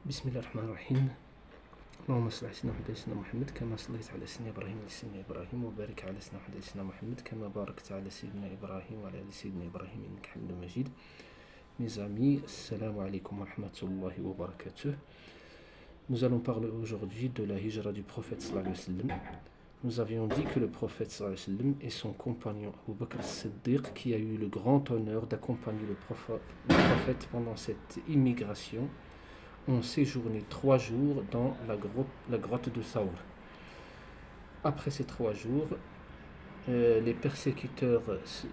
بسم الله الرحمن الرحيم. اللهم صل على سيدنا محمد وعلى سيدنا محمد كما صليت على سيدنا إبراهيم وعلى سيدنا إبراهيم وبارك على سيدنا محمد وعلى سيدنا محمد كما باركت على سيدنا إبراهيم وعلى آل سيدنا إبراهيم إنك حميد مجيد. Mes amis, assalamu alaikum wa rahmatullahi wa barakatuh. Nous allons parler aujourd'hui de la hijra du prophète sallallahu alayhi wa sallam. Nous avions dit que le prophète sallallahu alayhi wa sallam et son compagnon Abu Bakr as-Siddiq, qui a eu le grand honneur d'accompagner le prophète pendant cette immigration, ont séjourné 3 jours dans la grotte de Saour. Après ces 3 jours, les persécuteurs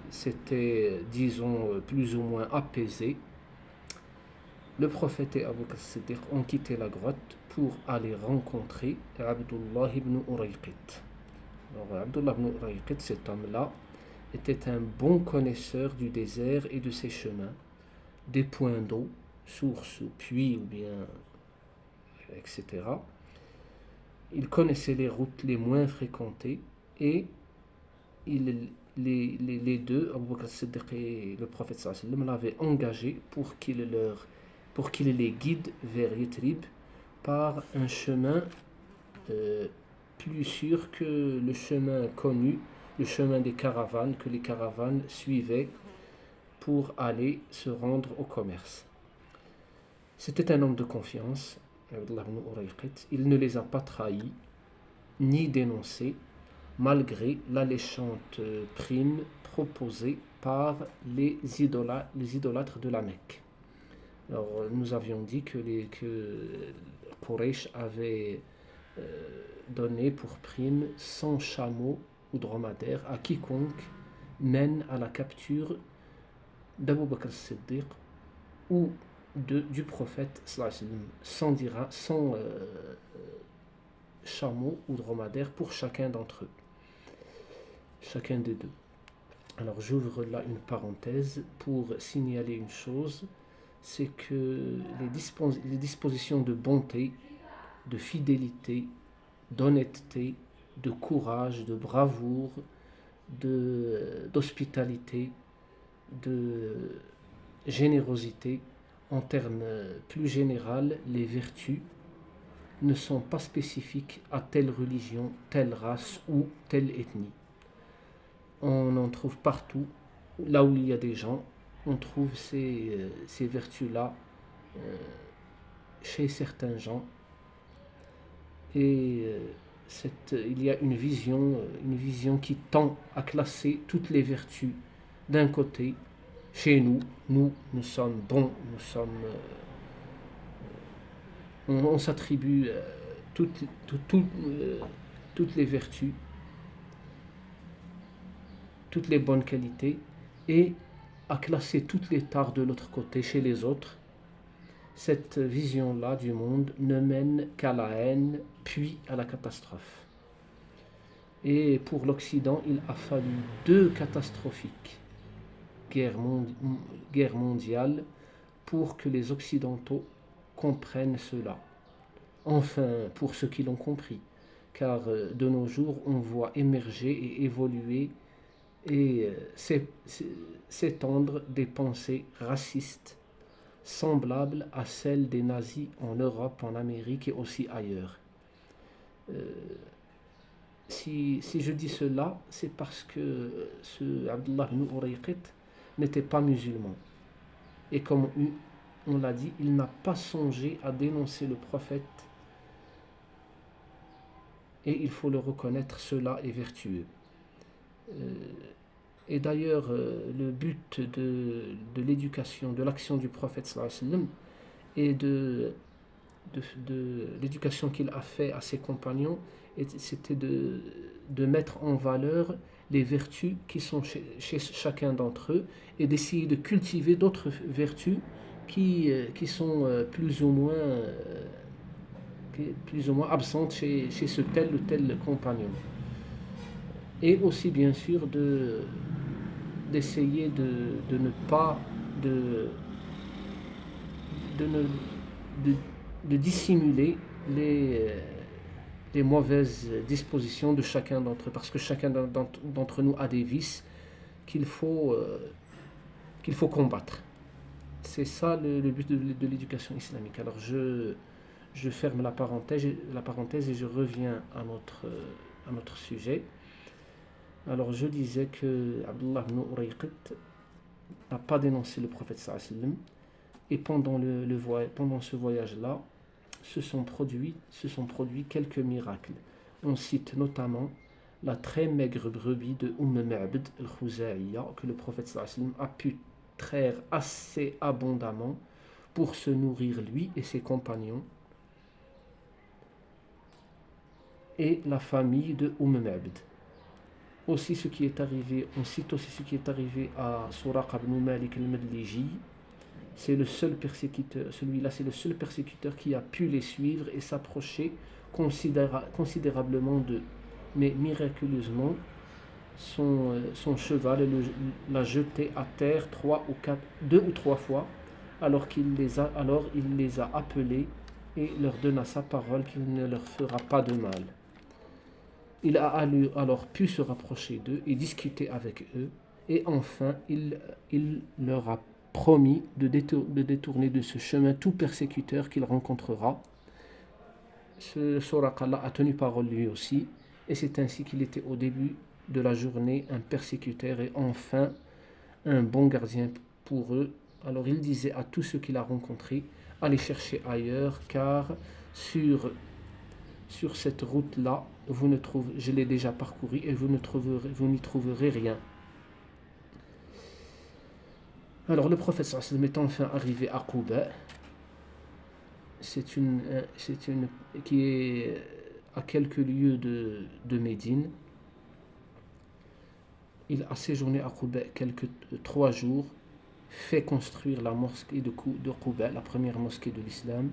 s'étaient, disons, plus ou moins apaisés. Le prophète et Abu Bakr as-Siddiq ont quitté la grotte pour aller rencontrer Abdullah ibn Urayqit. Alors, Abdullah ibn Urayqit, cet homme-là, était un bon connaisseur du désert et de ses chemins, des points d'eau, sources, puits ou bien, etc. Il connaissait les routes les moins fréquentées et les deux, Abu Bakr as-Siddiq et le prophète sallallahu alayhi wa sallam, l'avaient engagé pour qu'il les guide vers Yathrib par un chemin plus sûr que le chemin connu, le chemin des caravanes que les caravanes suivaient pour aller se rendre au commerce. C'était un homme de confiance, Abdullah ibn Urayqit. Il ne les a pas trahis ni dénoncés, malgré l'alléchante prime proposée par les idolâtres de la Mecque. Alors, nous avions dit que Quraysh avait donné pour prime 100 chameaux ou dromadaires à quiconque mène à la capture d'Abu Bakr as-Siddiq ou du prophète sallallahu alayhi wa sallam, 100 chameaux ou dromadaires pour chacun d'entre eux, chacun des deux. Alors j'ouvre là une parenthèse pour signaler une chose, c'est que les dispositions de bonté, de fidélité, d'honnêteté, de courage, de bravoure, d'hospitalité, de générosité, en termes plus généraux, les vertus ne sont pas spécifiques à telle religion, telle race ou telle ethnie. On en trouve partout, là où il y a des gens, on trouve ces vertus-là chez certains gens. Et il y a une vision qui tend à classer toutes les vertus d'un côté. Chez nous sommes bons, on s'attribue toutes les vertus, toutes les bonnes qualités, et à classer toutes les tares de l'autre côté chez les autres. Cette vision-là du monde ne mène qu'à la haine, puis à la catastrophe. Et pour l'Occident, il a fallu 2 catastrophiques guerre mondiale pour que les Occidentaux comprennent cela. Enfin, pour ceux qui l'ont compris, car de nos jours, on voit émerger et évoluer et s'étendre des pensées racistes semblables à celles des nazis en Europe, en Amérique et aussi ailleurs. Si je dis cela, c'est parce que ce Abdullah ibn Urayqit n'était pas musulman. Et comme on l'a dit, il n'a pas songé à dénoncer le prophète. Et il faut le reconnaître, cela est vertueux. Et d'ailleurs, le but de l'éducation, de l'action du prophète sallallahu alayhi wa sallam et de l'éducation qu'il a fait à ses compagnons, c'était de mettre en valeur les vertus qui sont chez chacun d'entre eux et d'essayer de cultiver d'autres vertus qui sont plus ou moins absentes chez ce tel ou tel compagnon. Et aussi bien sûr d'essayer de ne pas de dissimuler les mauvaises dispositions de chacun d'entre eux, parce que chacun d'entre nous a des vices qu'il faut combattre. C'est ça le but de l'éducation islamique. Alors je ferme la parenthèse et je reviens à notre sujet. Alors je disais que Abdullah ibn Urayqit n'a pas dénoncé le prophète sallallahu alayhi wa sallam, et pendant ce voyage-là, se sont produits quelques miracles. On cite notamment la très maigre brebis de Ma'bad al-Khuzaiya que le prophète sallallahu alayhi wa sallam a pu traire assez abondamment pour se nourrir lui et ses compagnons, et la famille de Ma'bad. Aussi ce qui est arrivé, on cite aussi ce qui est arrivé à Suraqa ibn Malik al-Madliji. C'est le seul persécuteur, celui-là c'est le seul persécuteur qui a pu les suivre et s'approcher considérablement d'eux. Mais miraculeusement, son cheval l'a jeté à terre 2 ou 3 fois, alors il les a appelés et leur donna sa parole qu'il ne leur fera pas de mal. Il a alors pu se rapprocher d'eux et discuter avec eux, et enfin il leur a promis de détourner de ce chemin tout persécuteur qu'il rencontrera. Ce Suraqa a tenu parole lui aussi, et c'est ainsi qu'il était au début de la journée un persécuteur et enfin un bon gardien pour eux. Alors il disait à tous ceux qu'il a rencontrés, allez chercher ailleurs, car sur cette route-là, je l'ai déjà parcouru et vous n'y trouverez rien. Alors le prophète sallallahu alayhi wa sallam est enfin arrivé à Quba. C'est une qui est à quelques lieues de Médine. Il a séjourné à Quba 3 jours, fait construire la mosquée de Quba, la première mosquée de l'islam,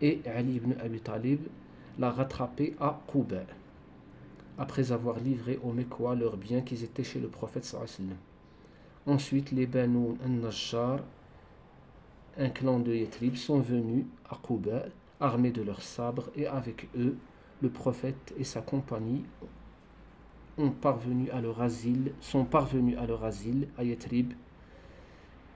et Ali ibn Abi Talib l'a rattrapé à Quba, après avoir livré aux Mecquois leurs biens qui étaient chez le prophète sallallahu alayhi wa sallam. Ensuite, les Banu al-Najjar, un clan de Yatrib, sont venus à Quba, armés de leurs sabres, et avec eux, le prophète et sa compagnie sont parvenus à leur asile à Yatrib.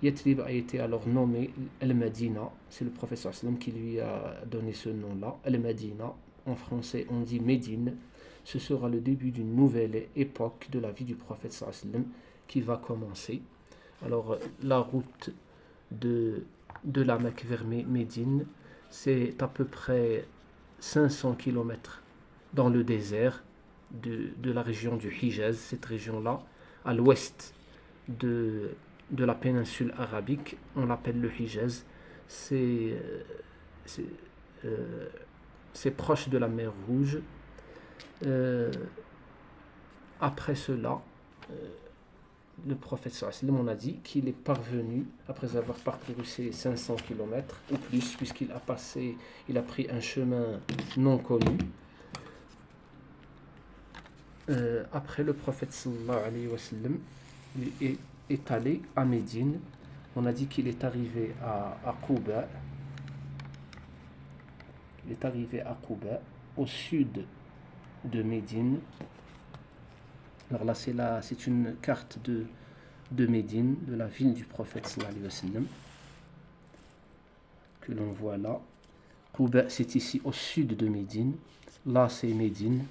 Yatrib a été alors nommé Al-Madina, c'est le prophète sallallahu alayhi wa sallam qui lui a donné ce nom-là, Al-Madina. En français, on dit Médine. Ce sera le début d'une nouvelle époque de la vie du prophète sallallahu alayhi wa sallam qui va commencer. Alors, la route de la Mecque vers Médine, c'est à peu près 500 km dans le désert de la région du Hijaz, cette région-là, à l'ouest de la péninsule arabique. On l'appelle le Hijaz. C'est proche de la mer Rouge. Après cela, le prophète sallallahu alayhi wa sallam, on a dit qu'il est parvenu, après avoir parcouru ces 500 km ou plus, puisqu'il a pris un chemin non connu. Après, le prophète sallallahu alayhi wa sallam est allé à Médine. On a dit qu'il est arrivé à Quba. Il est arrivé à Quba, au sud de Médine. Alors là, c'est une carte de Médine, de la ville du prophète sallallahu alayhi wa sallam, que l'on voit là. Quba, c'est ici au sud de Médine. Là, c'est Médine.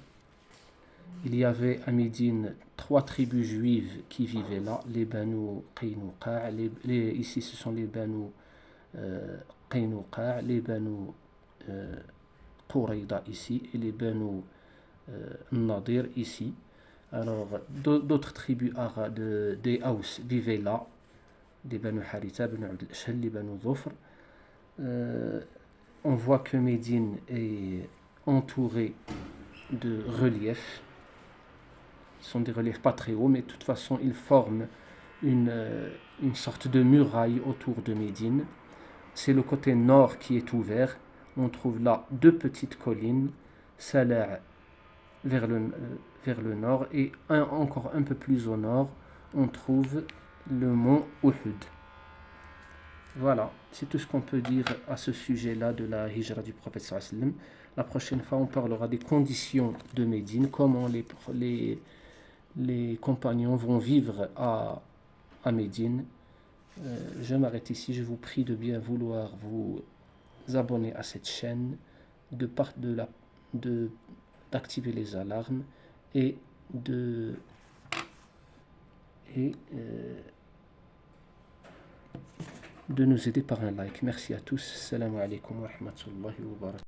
Il y avait à Médine 3 tribus juives qui vivaient là, les Banu Qaynuqa, ici ce sont les Banu Qaynuqa, les Banu Qurayda ici, et les Banu Nadir ici. Alors, d'autres tribus arabes des Haus vivaient là, des Banu Haritha, Banu Abd al-Ashhal, les Banu Dhufr. On voit que Médine est entourée de reliefs. Ce sont des reliefs pas très hauts, mais de toute façon, ils forment une sorte de muraille autour de Médine. C'est le côté nord qui est ouvert. On trouve là 2 petites collines, Salah vers le nord, et encore un peu plus au nord, on trouve le mont Uhud. Voilà, c'est tout ce qu'on peut dire à ce sujet-là de la hijra du prophète sallallahu alayhi wa sallam. La prochaine fois, on parlera des conditions de Médine, comment les compagnons vont vivre à Médine. Je m'arrête ici, je vous prie de bien vouloir vous abonner à cette chaîne. d'activer les alarmes et de nous aider par un like. Merci à tous. Salam alaikum wa rahmatullahi wa barakatuh.